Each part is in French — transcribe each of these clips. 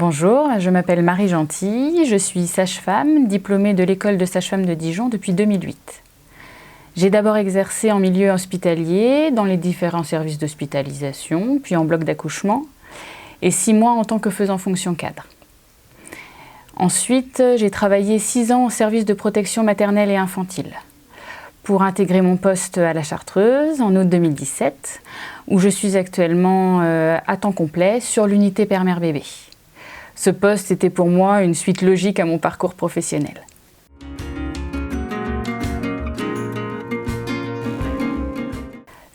Bonjour, je m'appelle Marie Gentil, je suis sage-femme, diplômée de l'école de sage-femme de Dijon depuis 2008. J'ai d'abord exercé en milieu hospitalier, dans les différents services d'hospitalisation, puis en bloc d'accouchement, et 6 mois en tant que faisant fonction cadre. Ensuite, j'ai travaillé 6 ans au service de protection maternelle et infantile, pour intégrer mon poste à la Chartreuse en août 2017, où je suis actuellement à temps complet sur l'unité Père-Mère-Bébé. Ce poste était pour moi une suite logique à mon parcours professionnel.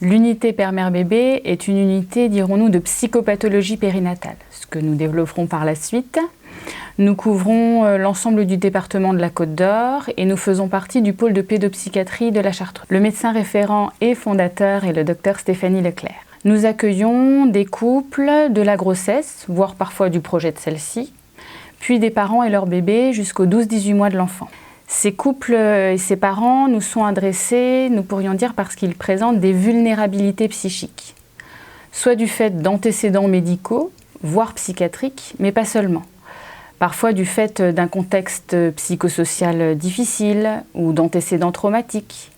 L'unité Père-Mère-Bébé est une unité, dirons-nous, de psychopathologie périnatale, ce que nous développerons par la suite. Nous couvrons l'ensemble du département de la Côte d'Or et nous faisons partie du pôle de pédopsychiatrie de la Chartreuse. Le médecin référent et fondateur est le docteur Stéphanie Leclerc. Nous accueillons des couples de la grossesse, voire parfois du projet de celle-ci, puis des parents et leurs bébés jusqu'aux 12-18 mois de l'enfant. Ces couples et ces parents nous sont adressés, nous pourrions dire, parce qu'ils présentent des vulnérabilités psychiques, soit du fait d'antécédents médicaux, voire psychiatriques, mais pas seulement. Parfois du fait d'un contexte psychosocial difficile ou d'antécédents traumatiques,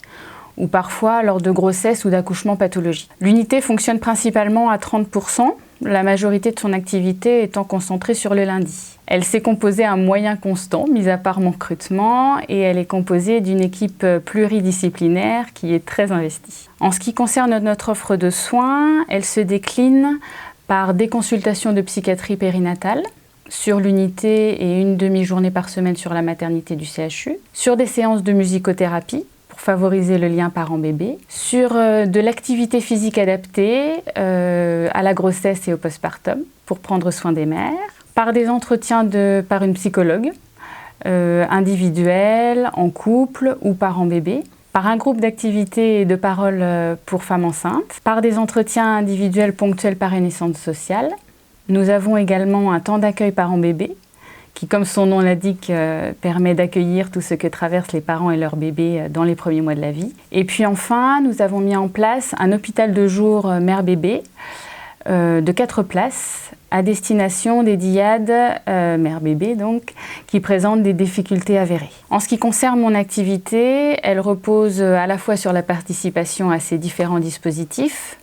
ou parfois lors de grossesse ou d'accouchements pathologiques. L'unité fonctionne principalement à 30%, la majorité de son activité étant concentrée sur le lundi. Elle s'est composée à moyens constants, mis à part mon recrutement, et elle est composée d'une équipe pluridisciplinaire qui est très investie. En ce qui concerne notre offre de soins, elle se décline par des consultations de psychiatrie périnatale, sur l'unité et une demi-journée par semaine sur la maternité du CHU, sur des séances de musicothérapie, pour favoriser le lien parent-bébé, sur de l'activité physique adaptée à la grossesse et au postpartum pour prendre soin des mères, par des entretiens par une psychologue, individuelle, en couple ou parent-bébé, par un groupe d'activités et de paroles pour femmes enceintes, par des entretiens individuels ponctuels par une naissance sociale. Nous avons également un temps d'accueil parent-bébé, qui, comme son nom l'indique, permet d'accueillir tout ce que traversent les parents et leurs bébés dans les premiers mois de la vie. Et puis enfin, nous avons mis en place un hôpital de jour mère-bébé de 4 places à destination des dyades mère-bébé, donc, qui présentent des difficultés avérées. En ce qui concerne mon activité, elle repose à la fois sur la participation à ces différents dispositifs,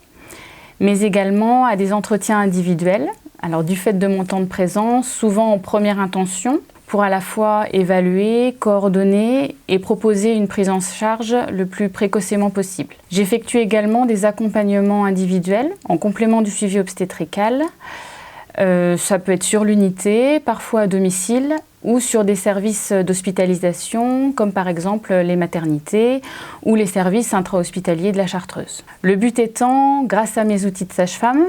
mais également à des entretiens individuels. Alors, du fait de mon temps de présence, souvent en première intention, pour à la fois évaluer, coordonner et proposer une prise en charge le plus précocement possible. J'effectue également des accompagnements individuels en complément du suivi obstétrical. Ça peut être sur l'unité, parfois à domicile, ou sur des services d'hospitalisation, comme par exemple les maternités ou les services intra-hospitaliers de la Chartreuse. Le but étant, grâce à mes outils de sage-femme,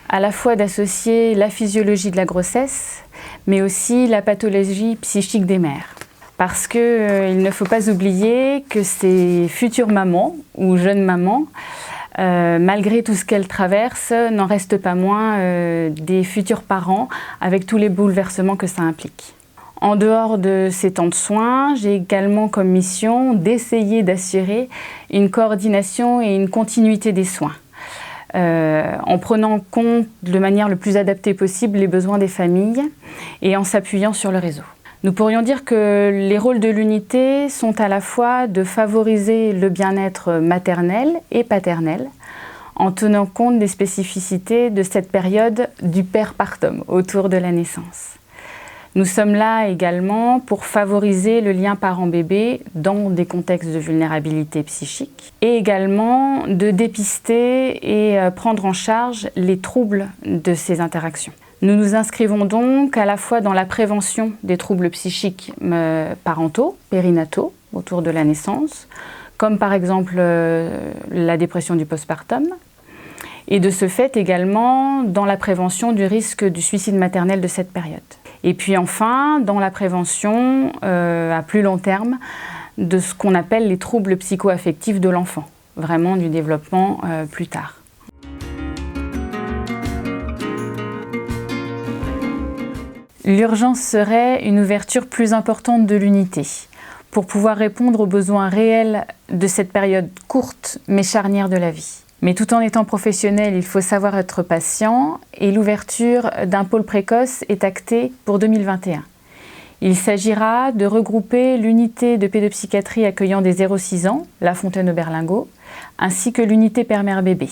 à la fois d'associer la physiologie de la grossesse, mais aussi la pathologie psychique des mères. Parce qu'il ne faut pas oublier que ces futures mamans ou jeunes mamans, malgré tout ce qu'elles traversent, n'en restent pas moins des futurs parents avec tous les bouleversements que ça implique. En dehors de ces temps de soins, j'ai également comme mission d'essayer d'assurer une coordination et une continuité des soins, en prenant en compte de manière le plus adaptée possible les besoins des familles et en s'appuyant sur le réseau. Nous pourrions dire que les rôles de l'unité sont à la fois de favoriser le bien-être maternel et paternel, en tenant compte des spécificités de cette période du perpartum autour de la naissance. Nous sommes là également pour favoriser le lien parent-bébé dans des contextes de vulnérabilité psychique et également de dépister et prendre en charge les troubles de ces interactions. Nous nous inscrivons donc à la fois dans la prévention des troubles psychiques parentaux, périnataux, autour de la naissance, comme par exemple la dépression du postpartum, et de ce fait également dans la prévention du risque du suicide maternel de cette période. Et puis enfin, dans la prévention à plus long terme de ce qu'on appelle les troubles psycho-affectifs de l'enfant, vraiment du développement plus tard. L'urgence serait une ouverture plus importante de l'unité pour pouvoir répondre aux besoins réels de cette période courte mais charnière de la vie. Mais tout en étant professionnel, il faut savoir être patient et l'ouverture d'un pôle précoce est actée pour 2021. Il s'agira de regrouper l'unité de pédopsychiatrie accueillant des 0-6 ans, La Fontaine-au-Berlingot, ainsi que l'unité père-mère-bébé.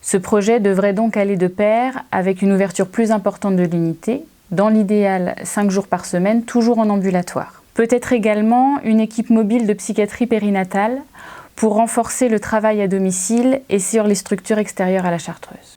Ce projet devrait donc aller de pair avec une ouverture plus importante de l'unité, dans l'idéal 5 jours par semaine, toujours en ambulatoire. Peut-être également une équipe mobile de psychiatrie périnatale pour renforcer le travail à domicile et sur les structures extérieures à la Chartreuse.